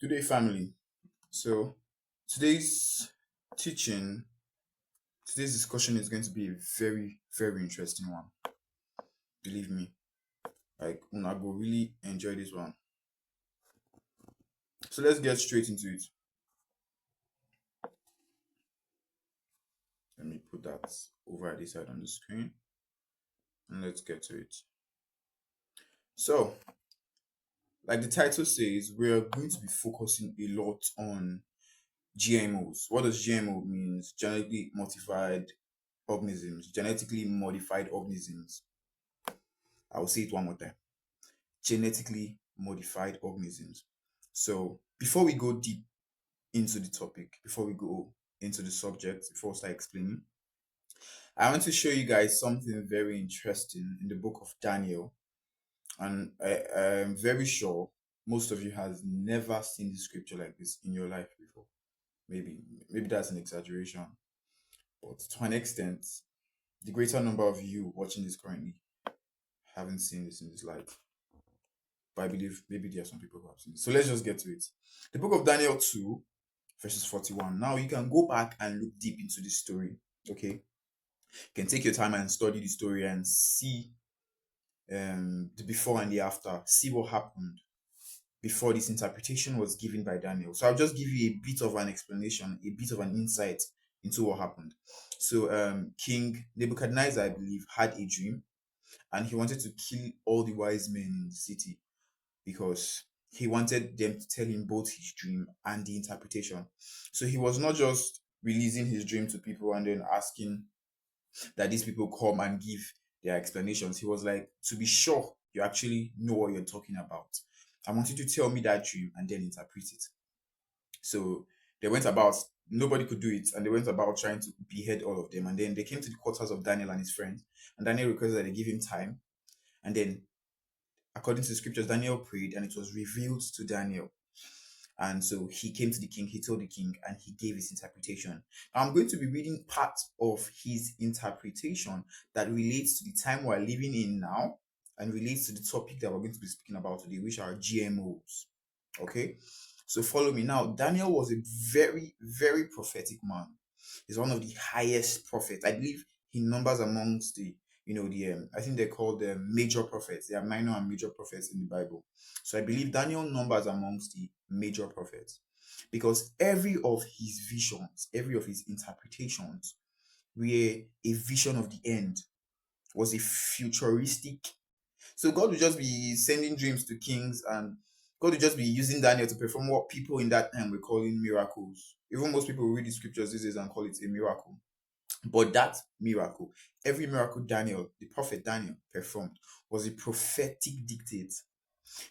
Good day, family. So, today's teaching, today's discussion is going to be a very, very interesting one. Believe me, I go really enjoy this one. So, let's get straight into it. Let me put that over at this side on the screen and let's get to it. So, like the title says, we are going to be focusing a lot on GMOs. What does GMO means? Genetically modified organisms. I will say it one more time. Genetically modified organisms. So before we go deep into the topic, before we go into the subject, before I start explaining, I want to show you guys something very interesting in the book of Daniel. And I am very sure most of you has never seen the scripture like this in your life before. Maybe that's an exaggeration, but to an extent, the greater number of you watching this currently haven't seen this in this life. But I believe maybe there are some people who have seen it. So let's just get to it. The book of Daniel 2, verses 41. Now you can go back and look deep into this story. Okay. You can take your time and study the story and see the before and the after. See what happened before this interpretation was given by Daniel. So I'll just give you a bit of an explanation, a bit of an insight into what happened. So King Nebuchadnezzar, I believe, had a dream and he wanted to kill all the wise men in the city because he wanted them to tell him both his dream and the interpretation. So he was not just releasing his dream to people and then asking that these people come and give their explanations. He was like, to be sure you actually know what you're talking about, I want you to tell me that dream and then interpret it. So they went about, nobody could do it, and they went about trying to behead all of them. And then they came to the quarters of Daniel and his friends, and Daniel requested that they give him time. And then according to the scriptures, Daniel prayed and it was revealed to Daniel. And so he came to the king, he told the king, and he gave his interpretation. Now, I'm going to be reading part of his interpretation that relates to the time we're living in now and relates to the topic that we're going to be speaking about today, which are GMOs. Okay? So follow me. Now, Daniel was a very, very prophetic man. He's one of the highest prophets. I believe he numbers amongst I think they're called the major prophets. There are minor and major prophets in the Bible. So I believe Daniel numbers amongst the major prophets because every of his visions, every of his interpretations were a vision of the end, was a futuristic. So God will just be sending dreams to kings and God will just be using Daniel to perform what people in that time were calling miracles. Even most people read the scriptures these days and call it a miracle. But that miracle, every miracle Daniel, the prophet Daniel, performed was a prophetic dictate,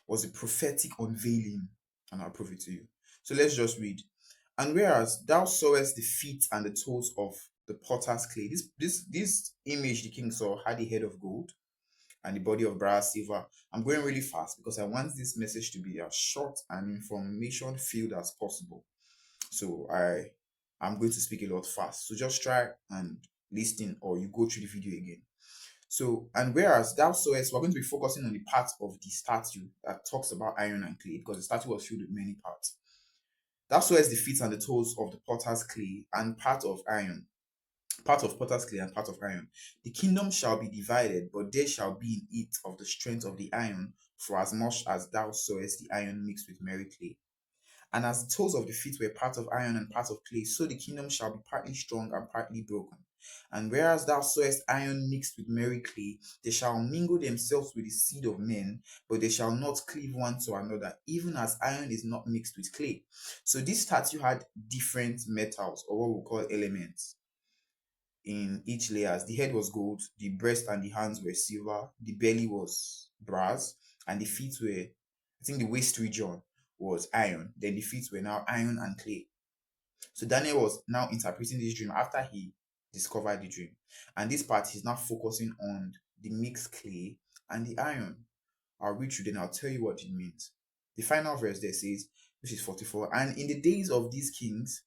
was a prophetic unveiling. And I'll prove it to you. So let's just read. And whereas thou sawest the feet and the toes of the potter's clay, this image the king saw had a head of gold and the body of brass, silver. I'm going really fast because I want this message to be as short and information filled as possible. So I'm going to speak a lot fast. So just try and listen or you go through the video again. So, and whereas thou sawest, we're going to be focusing on the part of the statue that talks about iron and clay because the statue was filled with many parts. Thou sawest the feet and the toes of the potter's clay and part of iron, part of potter's clay and part of iron. The kingdom shall be divided, but there shall be in it of the strength of the iron, for as much as thou sawest the iron mixed with merry clay. And as the toes of the feet were part of iron and part of clay, so the kingdom shall be partly strong and partly broken. And whereas thou sawest iron mixed with merry clay, they shall mingle themselves with the seed of men, but they shall not cleave one to another, even as iron is not mixed with clay. So this statue had different metals, or what we call elements, in each layers. The head was gold, the breast and the hands were silver, the belly was brass, and the feet were, I think the waist region was iron. Then the feet were now iron and clay. So Daniel was now interpreting this dream after he discovered the dream. And this part he's now focusing on the mixed clay and the iron. I'll read through then I'll tell you what it means. The final verse there says, which is 44, and in the days of these kings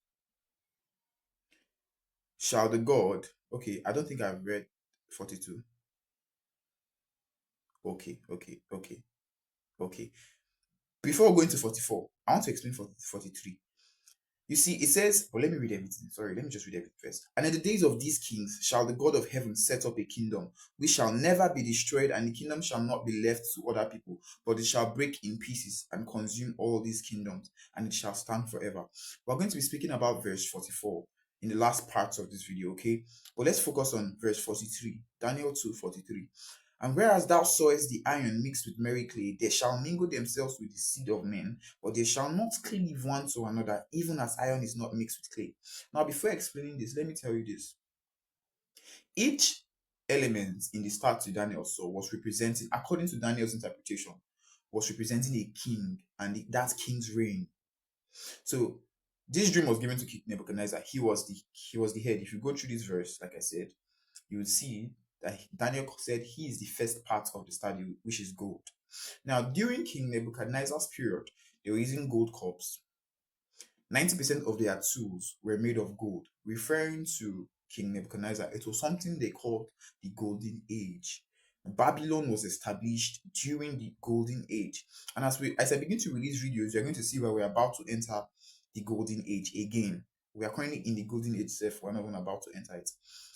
shall the God, okay, I don't think I've read 42. Okay. Before going to 44, I want to explain 43. You see, it says, let me read everything. Sorry, let me just read everything first. And in the days of these kings shall the God of heaven set up a kingdom which shall never be destroyed, and the kingdom shall not be left to other people, but it shall break in pieces and consume all these kingdoms, and it shall stand forever. We're going to be speaking about verse 44 in the last parts of this video, okay? But let's focus on verse 43, Daniel 2:43. And whereas thou sawest the iron mixed with merry clay, they shall mingle themselves with the seed of men, but they shall not cleave one to another, even as iron is not mixed with clay. Now, before explaining this, let me tell you this. Each element in the start to Daniel saw was representing, according to Daniel's interpretation, was representing a king and that king's reign. So this dream was given to King Nebuchadnezzar. He was the head. If you go through this verse, like I said, you will see that Daniel said he is the first part of the statue, which is gold. Now, during King Nebuchadnezzar's period, they were using gold cups. 90% of their tools were made of gold, referring to King Nebuchadnezzar. It was something they called the Golden Age. Babylon was established during the Golden Age. And as I begin to release videos, you're going to see where we're about to enter the Golden Age again. We are currently in the Golden Age itself. We're not even about to enter it.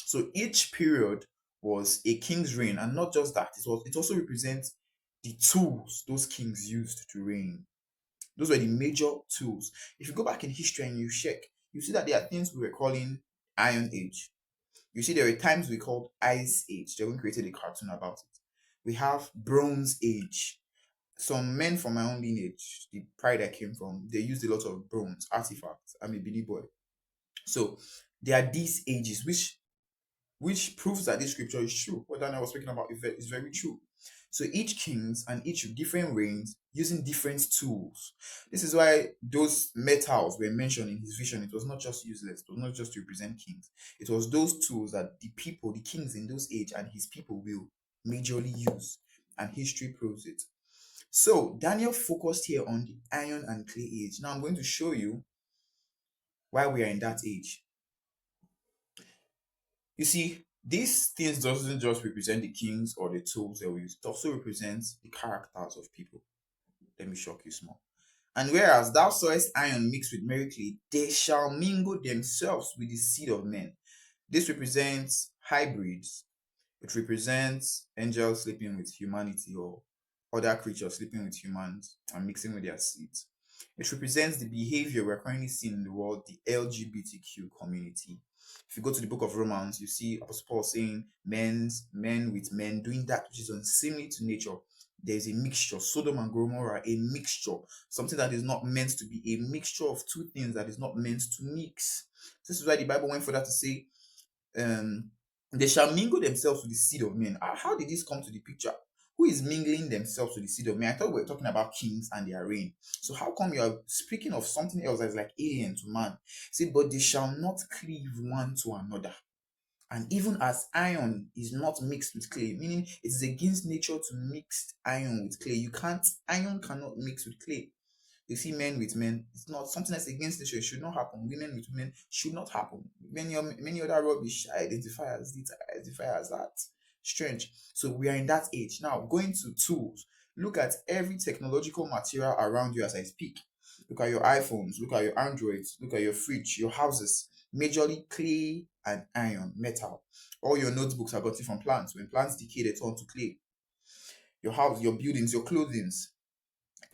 So each period was a king's reign, and not just that, it also represents the tools those kings used to reign. Those were the major tools. If you go back in history and you check, you see that there are things we were calling Iron Age. You see, there were times we called Ice Age. They even created a cartoon about it. We have Bronze Age. Some men from my own lineage, the pride I came from, they used a lot of bronze artifacts. I'm a Benin boy. So there are these ages, which proves that this scripture is true. What Daniel was speaking about is very true. So each kings and each different reigns using different tools. This is why those metals were mentioned in his vision. It was not just useless. It was not just to represent kings. It was those tools that the kings in those age and his people will majorly use. And history proves it. So Daniel focused here on the iron and clay age. Now I'm going to show you why we are in that age. You see, these things doesn't just represent the kings or the tools they use. It also represents the characters of people. Let me shock you small. And whereas thou sawest iron mixed with merry clay, they shall mingle themselves with the seed of men. This represents hybrids. It represents angels sleeping with humanity or other creatures sleeping with humans and mixing with their seeds. It represents the behavior we're currently seeing in the world, the LGBTQ community. If you go to the book of Romans, you see Apostle Paul saying men with men doing that which is unseemly to nature. There's a mixture. Sodom and Gomorrah, a mixture. Something that is not meant to be, a mixture of two things that is not meant to mix. This is why the Bible went further to say, they shall mingle themselves with the seed of men. How did this come to the picture? Who is mingling themselves with the seed of men? I thought we were talking about kings and their reign. So how come you are speaking of something else that is like alien to man? See, but they shall not cleave one to another. And even as iron is not mixed with clay, meaning it is against nature to mix iron with clay. Iron cannot mix with clay. You see men with men, it's not something that's against nature. It should not happen. Women with women should not happen. Many other rubbish I identify as this, I identify as that. Strange. So we are in that age. Now, going to tools. Look at every technological material around you as I speak. Look at your iPhones, look at your Androids, look at your fridge, your houses. Majorly clay and iron, metal. All your notebooks are gotten from plants. When plants decay, they turn to clay. Your house, your buildings, your clothing,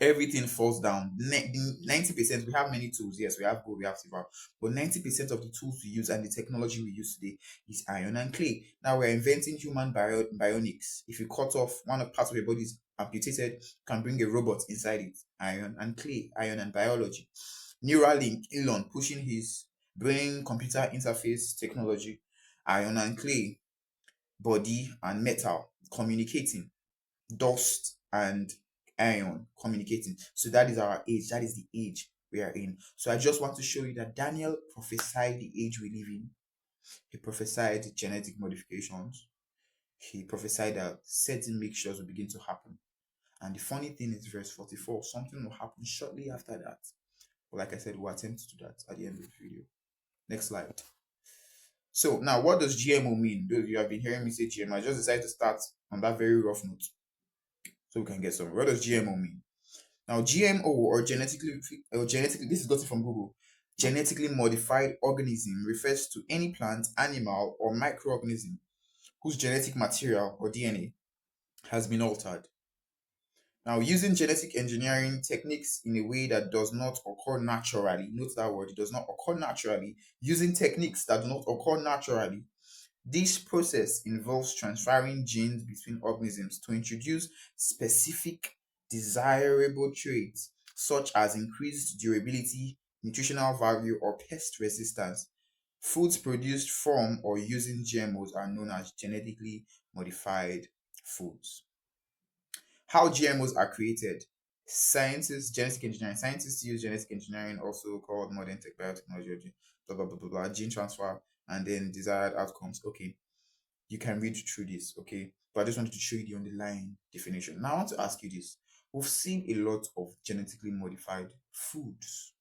everything falls down. 90%, we have many tools. Yes, we have gold, we have silver, but 90% of the tools we use and the technology we use today is iron and clay. Now we're inventing human bionics. If you cut off one of parts of your body is amputated, you can bring a robot inside it. Iron and clay, iron and biology. Neuralink, Elon pushing his brain computer interface technology. Iron and clay, body and metal communicating. Dust and iron communicating. So that is our age. That is the age we are in. So I just want to show you that Daniel prophesied the age we live in. He prophesied genetic modifications. He prophesied that certain mixtures will begin to happen. And the funny thing is, verse 44, something will happen shortly after that. But like I said, we'll attempt to do that at the end of the video. Next slide. So now, what does GMO mean? Those of you have been hearing me say GMO, I just decided to start on that very rough note so we can get some. What does GMO mean? Now, GMO or genetically, this is got it from Google. Genetically modified organism refers to any plant, animal, or microorganism whose genetic material or DNA has been altered. Now, using genetic engineering techniques in a way that does not occur naturally, note that word, it does not occur naturally, using techniques that do not occur naturally. This process involves transferring genes between organisms to introduce specific desirable traits such as increased durability, nutritional value, or pest resistance. Foods produced from or using GMOs are known as genetically modified foods. How GMOs are created. Genetic engineering, scientists use genetic engineering, also called modern tech biotechnology, blah, blah, blah, blah, blah, gene transfer, and then desired outcomes. Okay, you can read through this, okay? But I just wanted to show you the underlying definition. Now, I want to ask you this. We've seen a lot of genetically modified foods.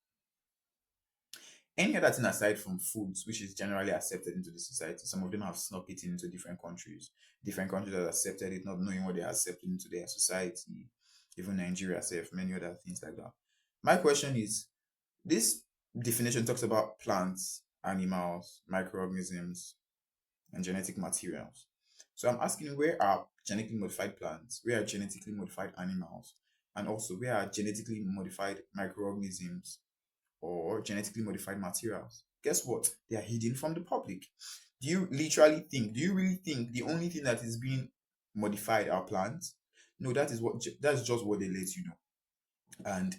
Any other thing aside from foods, which is generally accepted into the society, some of them have snuck it into different countries. Different countries have accepted it, not knowing what they are accepting into their society. Even Nigeria itself, many other things like that. My question is, this definition talks about plants, animals, microorganisms, and genetic materials. So I'm asking, where are genetically modified plants? Where are genetically modified animals? And also, where are genetically modified microorganisms or genetically modified materials? Guess what? They are hidden from the public. Do you really think the only thing that is being modified are plants? No, that's just what they let you know. And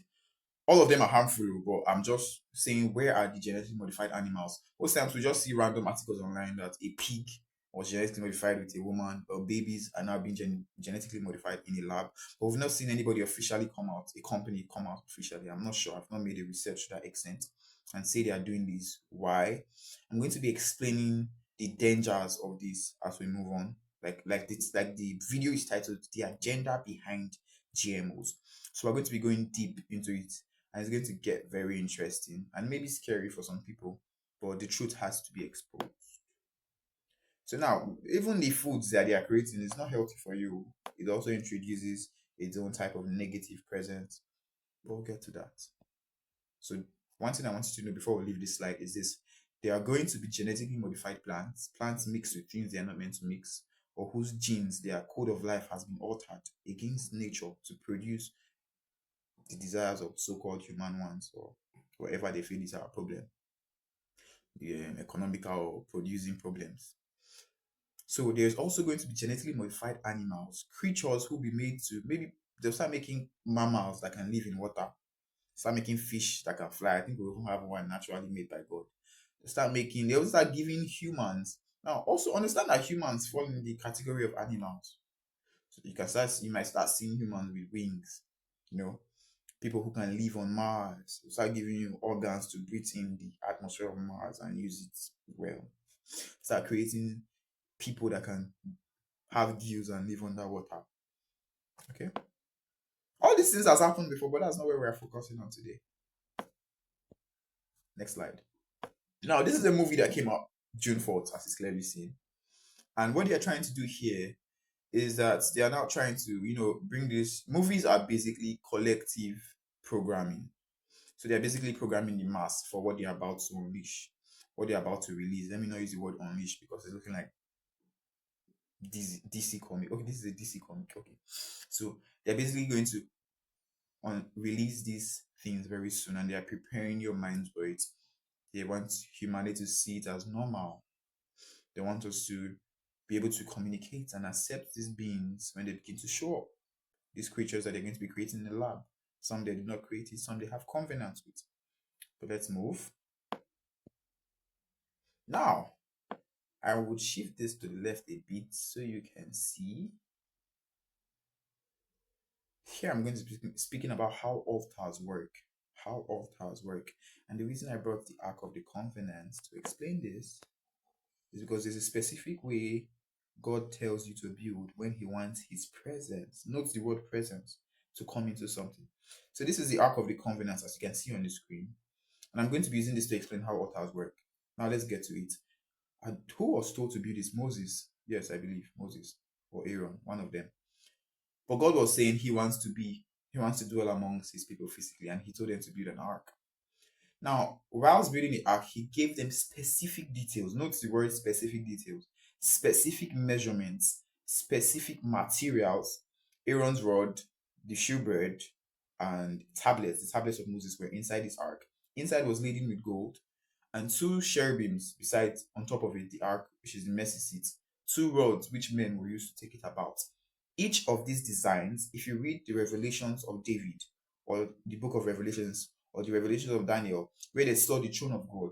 all of them are harmful, but I'm just saying, where are the genetically modified animals? Most times we just see random articles online that a pig was genetically modified with a woman, or babies are now being genetically modified in a lab. But we've not seen anybody officially come out, a company come out officially. I'm not sure. I've not made a research to that extent and say they are doing this. Why? I'm going to be explaining the dangers of this as we move on. Like the video is titled "The Agenda Behind GMOs." So we're going to be going deep into it, and it's going to get very interesting and maybe scary for some people, but the truth has to be exposed. So now, even the foods that they are creating is not healthy for you. It also introduces its own type of negative presence. We'll get to that. So one thing I want you to know before we leave this slide is this: there are going to be genetically modified plants mixed with things they are not meant to mix, or whose genes, their code of life has been altered against nature to produce the desires of so-called human ones, or whatever they feel is our problem, the economical or producing problems. So there's also going to be genetically modified animals, creatures who will be made to, maybe they'll start making mammals that can live in water, start making fish that can fly. I think we even have one naturally made by God. They'll start giving humans. Now, also understand that humans fall in the category of animals. So you might start seeing humans with wings, you know, people who can live on Mars. They'll start giving you organs to breathe in the atmosphere of Mars and use it well. Start creating people that can have gills and live underwater. Okay. All these things has happened before, but that's not where we're focusing on today. Next slide. Now, this is a movie that came out June 4th, as it's clearly seen. And what they're trying to do here is that they are now trying to, bring this. Movies are basically collective programming. So they're basically programming the mass for what they're about to unleash, what they're about to release. Let me not use the word unleash because it's looking like DC comic. Okay, this is a DC comic. Okay. So they're basically going to release these things very soon, and they are preparing your minds for it. They want humanity to see it as normal. They want us to be able to communicate and accept these beings when they begin to show up. These creatures that they're going to be creating in the lab. Some they do not create it, some they have covenants with. But let's move. Now, I would shift this to the left a bit so you can see. Here I'm going to be speaking about how altars work. How altars work. And the reason I brought the Ark of the Covenant to explain this is because there's a specific way God tells you to build when He wants His presence. Note the word presence to come into something. So this is the Ark of the Covenant, as you can see on the screen. And I'm going to be using this to explain how altars work. Now let's get to it. And who was told to build this? Moses. Yes, I believe Moses or Aaron, one of them. But God was saying He wants to be He wants to dwell amongst his people physically, and he told them to build an ark. Now, whilst building the ark, he gave them specific details. Note the word specific details, specific measurements, specific materials. Aaron's rod, the shewbread, and tablets. The tablets of Moses were inside this ark. Inside was laden with gold, and two cherubims beside on top of it, the ark, which is the mercy seat, two rods which men were used to take it about. Each of these designs, if you read the revelations of David, or the book of Revelations, or the revelations of Daniel, where they saw the throne of God,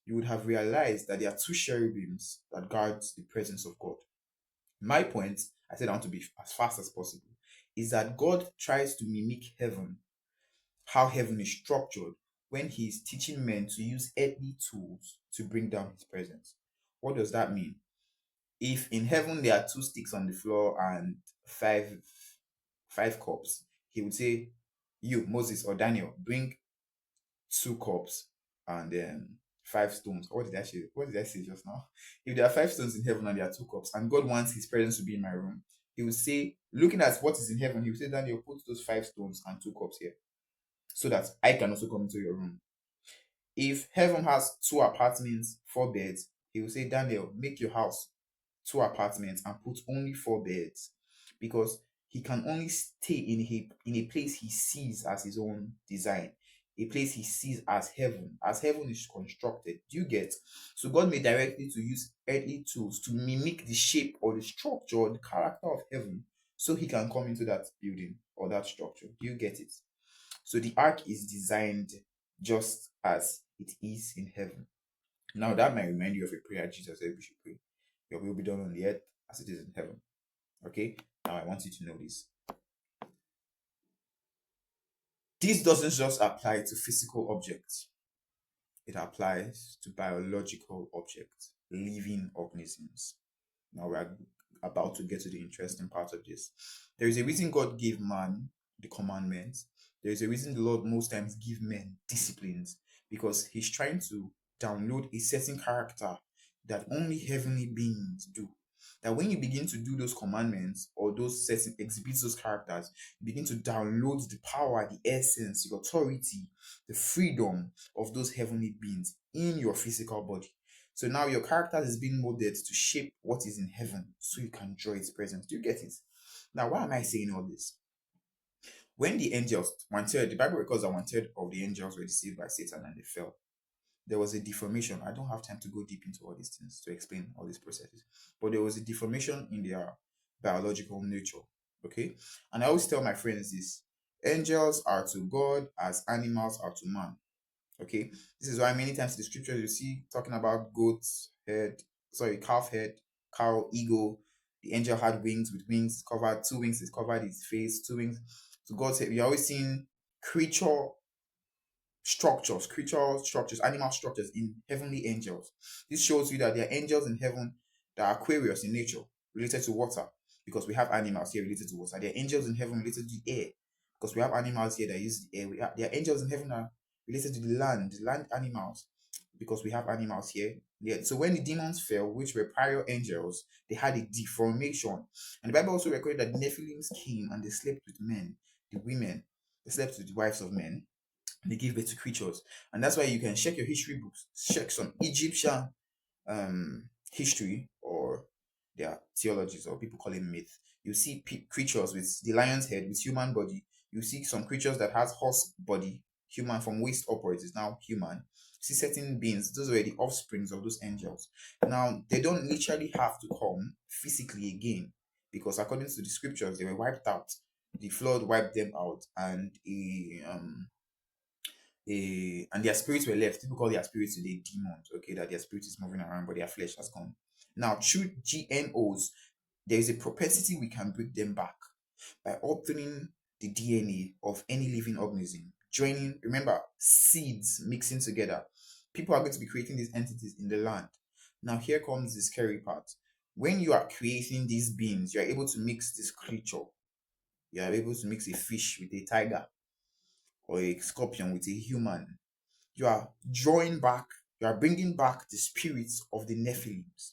you would have realized that there are two cherubims that guard the presence of God. My point, I said I want to be as fast as possible, is that God tries to mimic heaven, how heaven is structured, when he is teaching men to use earthly tools to bring down his presence. What does that mean? If in heaven there are two sticks on the floor and five cups, he would say, you, Moses or Daniel, bring two cups and five stones. What did I say just now? If there are five stones in heaven and there are two cups, and God wants his presence to be in my room, he will say, looking at what is in heaven, he will say, Daniel, put those five stones and two cups here, so that I can also come into your room. If heaven has two apartments, four beds, he will say, Daniel, make your house two apartments and put only four beds, because he can only stay in a place he sees as his own design, a place he sees as heaven is constructed. Do you get? So God may directly to use earthly tools to mimic the shape or the structure or the character of heaven, so he can come into that building or that structure. Do you get it? So the ark is designed just as it is in heaven. Now that might remind you of a prayer Jesus said we should pray. Your will be done on the earth as it is in heaven. Okay? Now I want you to know this. This doesn't just apply to physical objects. It applies to biological objects, living organisms. Now we're about to get to the interesting part of this. There is a reason God gave man the commandments. There is a reason the Lord most times give men disciplines, because he's trying to download a certain character that only heavenly beings do. That when you begin to do those commandments or those certain exhibits those characters, you begin to download the power, the essence, the authority, the freedom of those heavenly beings in your physical body. So now your character is being molded to shape what is in heaven, so you can enjoy its presence. Do you get it? Now, why am I saying all this? When the angels, one third, the Bible records that one third of the angels were deceived by Satan and they fell. There was a deformation. I don't have time to go deep into all these things to explain all these processes, but there was a deformation in their biological nature. Okay, and I always tell my friends this: angels are to God as animals are to man. Okay, this is why many times in the scriptures you see talking about calf head, cow, eagle. The angel had wings, with wings covered, two wings is covered his face, two wings. So God said, we are always seeing creature structures, animal structures in heavenly angels. This shows you that there are angels in heaven that are aquarius in nature, related to water, because we have animals here related to water. There are angels in heaven related to the air, because we have animals here that use the air. There are angels in heaven that are related to the land animals, because we have animals here. Yeah. So when the demons fell, which were prior angels, they had a deformation. And the Bible also recorded that the Nephilims came and they slept with men, the women, they slept with the wives of men, and they gave birth to creatures. And that's why you can check your history books, check some Egyptian history, or their theologies, or people call it myth. You see creatures with the lion's head with human body. You see some creatures that has horse body, human from waist upwards is now human. See certain beings, those were the offsprings of those angels. Now they don't literally have to come physically again, because according to the scriptures they were wiped out. The flood wiped them out, and and their spirits were left. People call their spirits today demons. Okay, that their spirit is moving around, but their flesh has gone. Now, through GMOs, there is a propensity we can bring them back by altering the DNA of any living organism, joining, remember, seeds mixing together. People are going to be creating these entities in the land. Now, here comes the scary part. When you are creating these beings, you are able to mix this creature. You are able to mix a fish with a tiger, or a scorpion with a human. You are drawing back, you are bringing back the spirits of the Nephilims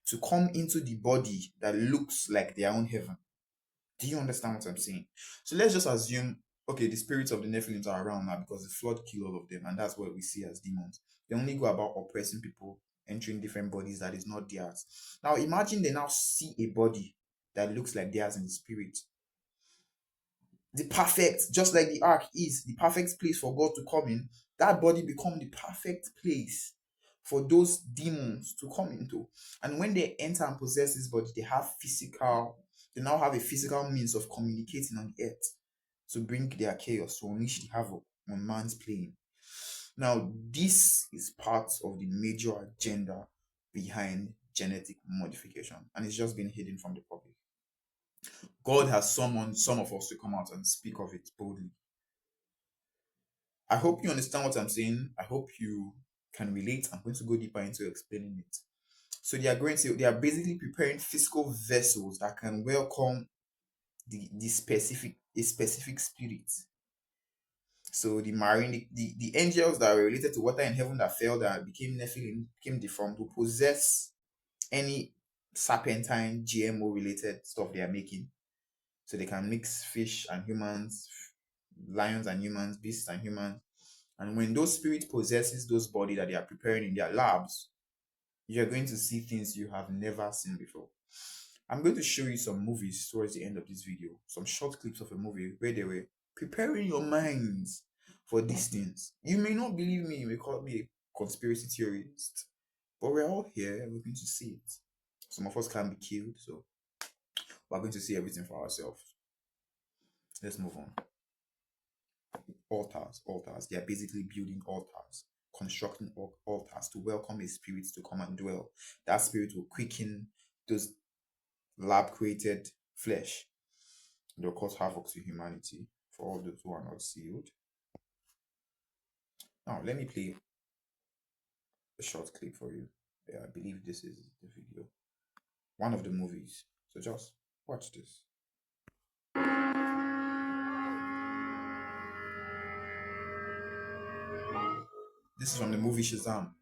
to come into the body that looks like their own heaven. Do you understand what I'm saying? So let's just assume okay, the spirits of the Nephilims are around now because the flood killed all of them, and that's what we see as demons. They only go about oppressing people, entering different bodies that is not theirs. Now imagine they now see a body that looks like theirs in the spirit. The perfect, just like the ark is the perfect place for God to come in, that body become the perfect place for those demons to come into. And when they enter and possess this body, they now have a physical means of communicating on the earth to bring their chaos, to unleash the havoc on man's plane. Now, this is part of the major agenda behind genetic modification, and it's just been hidden from the public. God has summoned some of us to come out and speak of it boldly. I hope you understand what I'm saying. I hope you can relate. I'm going to go deeper into explaining it. So they are basically preparing physical vessels that can welcome the specific spirit. So the marine the angels that were related to water in heaven that fell, that became Nephilim, became deformed, to possess any serpentine GMO related stuff they are making. So they can mix fish and humans, lions and humans, beasts and humans. And when those spirits possesses those body that they are preparing in their labs, you're going to see things you have never seen before. I'm going to show you some movies towards the end of this video, some short clips of a movie where they were preparing your minds for these things. You may not believe me, you may call me a conspiracy theorist, but we're all here and we're going to see it. Some of us can be killed, so we're going to see everything for ourselves. Let's move on. Altars. They are basically building altars, constructing altars to welcome a spirit to come and dwell. That spirit will quicken those lab created flesh. They'll cause havoc to humanity for all those who are not sealed. Now, let me play a short clip for you. Yeah, I believe this is the video, one of the movies. So just watch this. This is from the movie Shazam.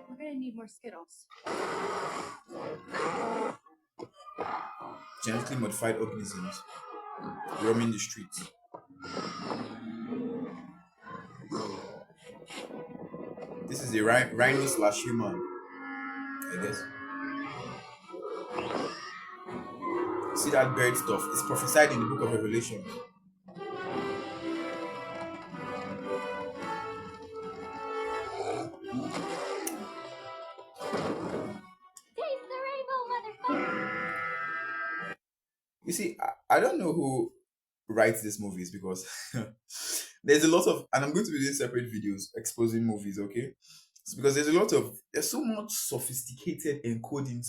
We're gonna need more Skittles. Genetically modified organisms roaming the streets. This is a rhino slash human, I guess. See that bird stuff? It's prophesied in the book of Revelation. Taste the rainbow, motherfucker! You see, I don't know who writes these movies because there's a lot of, and I'm going to be doing separate videos exposing movies, okay? It's because there's so much sophisticated encodings.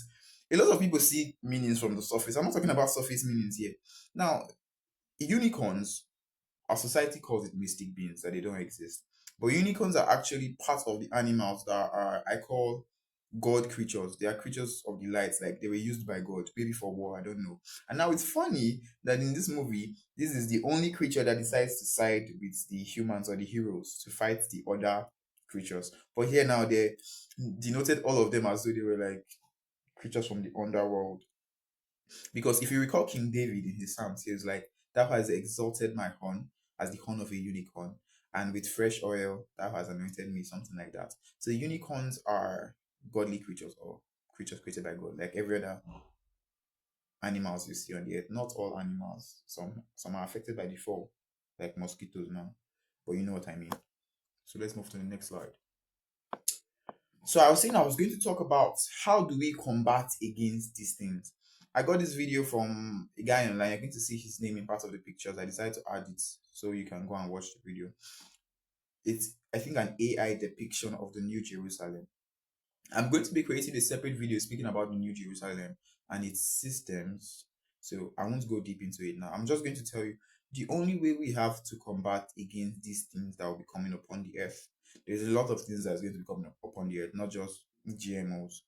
A lot of people see meanings from the surface. I'm not talking about surface meanings here. Now, unicorns, our society calls it mystic beings, that they don't exist. But unicorns are actually part of the animals that are, I call God creatures. They are creatures of the light, like they were used by God, maybe for war, I don't know. And now it's funny that in this movie, this is the only creature that decides to side with the humans or the heroes to fight the other creatures. But here now they denoted all of them as though they were like creatures from the underworld. Because if you recall King David in his Psalms, he was like, "Thou hast exalted my horn as the horn of a unicorn, and with fresh oil thou hast anointed me," something like that. So unicorns are godly creatures, or creatures created by God, like every other animals you see on the earth. Not all animals. Some are affected by the fall, like mosquitoes now. But you know what I mean. So let's move to the next slide. So I was saying I was going to talk about how do we combat against these things. I got this video from a guy online. You're going to see his name in part of the pictures. I decided to add it so you can go and watch the video. It's, I think, an AI depiction of the New Jerusalem. I'm going to be creating a separate video speaking about the New Jerusalem and its systems. So I won't go deep into it now. I'm just going to tell you the only way we have to combat against these things that will be coming upon the earth. There's a lot of things that's going to be coming upon the earth, not just GMOs.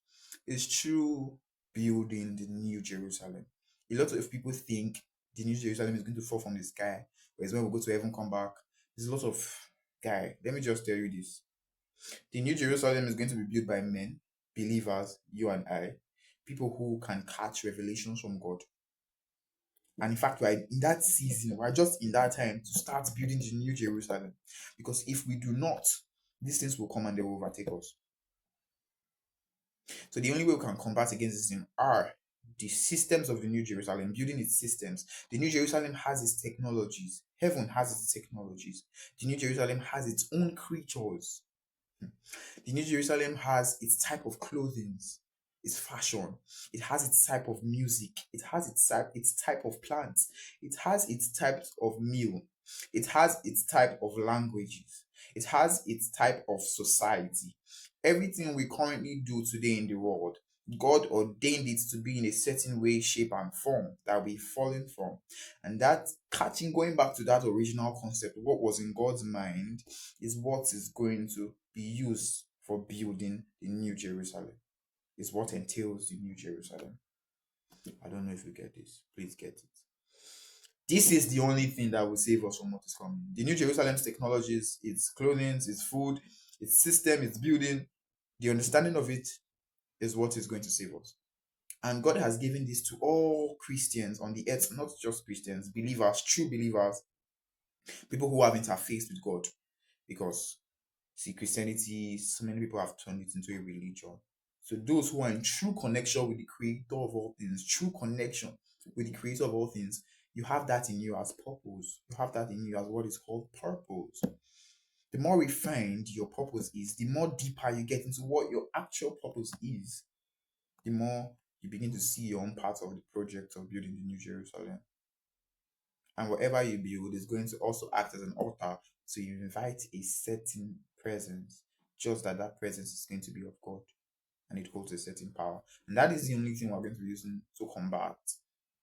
It's through building the New Jerusalem. A lot of people think the New Jerusalem is going to fall from the sky, whereas when we go to heaven, come back. There's a lot of guy. Let me just tell you this. The New Jerusalem is going to be built by men, believers, you and I, people who can catch revelations from God. And in fact, we're in that season, we're just in that time to start building the new Jerusalem. Because if we do not, these things will come and they will overtake us. So the only way we can combat against this thing are the systems of the New Jerusalem, building its systems. The New Jerusalem has its technologies. Heaven has its technologies. The New Jerusalem has its own creatures. The New Jerusalem has its type of clothing, its fashion. It has its type of music. It has its type of plants. It has its types of meal. It has its type of languages. It has its type of society. Everything we currently do today in the world, God ordained it to be in a certain way, shape, and form that we've fallen from. And that going back to that original concept, what was in God's mind is what is going to be used for building the New Jerusalem. Is what entails the New Jerusalem. I don't know if you get this. Please get it. This is the only thing that will save us from what is coming. The New Jerusalem's technologies, its clothing, its food, its system, its building, the understanding of it is what is going to save us. And God has given this to all Christians on the earth, not just Christians, believers, true believers, people who have interfaced with God. Because, see, Christianity, so many people have turned it into a religion. So those who are in true connection with the creator of all things, true connection with the creator of all things, you have that in you as purpose. You have that in you as what is called purpose. The more refined your purpose is, the more deeper you get into what your actual purpose is, the more you begin to see your own part of the project of building the New Jerusalem. And whatever you build is going to also act as an altar to invite a certain presence, just that that presence is going to be of God and it holds a certain power. And that is the only thing we're going to be using to combat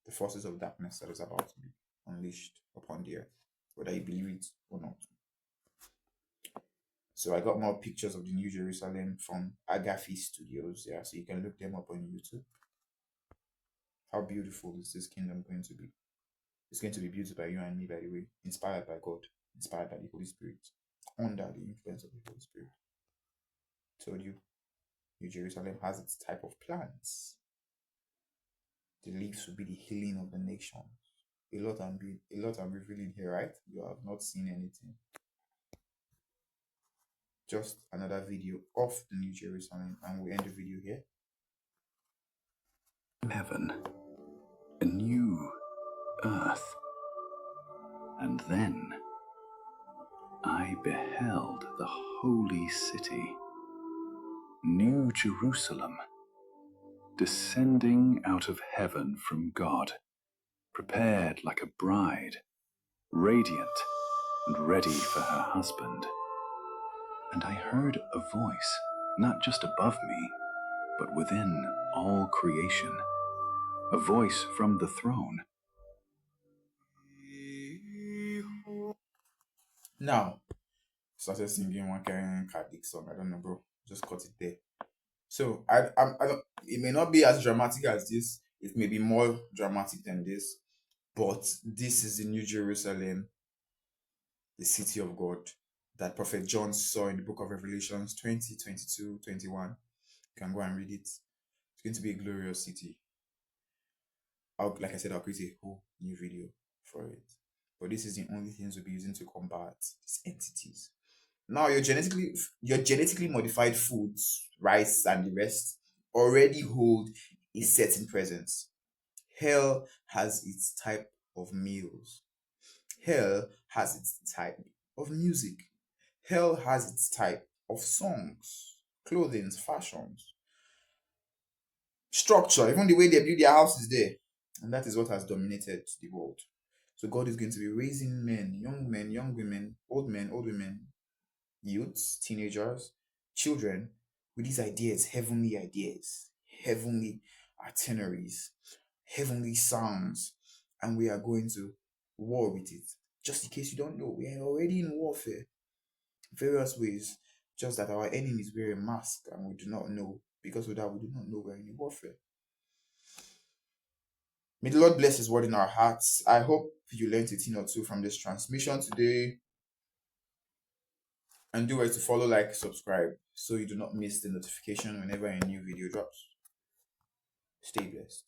the forces of darkness that is about to be unleashed upon the earth, whether you believe it or not. So I got more pictures of the New Jerusalem from Agafi Studios. Yeah, so you can look them up on YouTube. How beautiful is this kingdom going to be? It's going to be built by you and me, by the way, inspired by God, inspired by the Holy Spirit, under the influence of the Holy Spirit. Told you, New Jerusalem has its type of plants. The leaves will be the healing of the nations. A lot I'm revealing here, right? You have not seen anything. Just another video of the New Jerusalem, and we end the video here. Heaven, a new earth. And then I beheld the holy city, New Jerusalem, descending out of heaven from God, prepared like a bride, radiant and ready for her husband. And I heard a voice, not just above me, but within all creation, a voice from the throne. Now, started singing one Karen Cardick song. I don't know, bro. Just cut it there. So I don't. It may not be as dramatic as this. It may be more dramatic than this. But this is the New Jerusalem, the city of God, that Prophet John saw in the book of Revelations 20, 22, 21. You can go and read it. It's going to be a glorious city. Like I said, I'll create a whole new video for it. But this is the only things we'll be using to combat these entities. Now, your genetically modified foods, rice and the rest, already hold a certain presence. Hell has its type of meals. Hell has its type of music. Hell has its type of songs, clothing, fashions, structure, even the way they build their houses there. And that is what has dominated the world. So God is going to be raising men, young women, old women, youths, teenagers, children with these ideas, heavenly itineraries, heavenly sounds, and we are going to war with it. Just in case you don't know, we are already in warfare, various ways. Just that our enemies wear a mask and we do not know. Because of that, we do not know we're in warfare. May the Lord bless His word in our hearts. I hope you learned a thing or two from this transmission today. And do well to follow, like, subscribe, so you do not miss the notification whenever a new video drops. Stay blessed.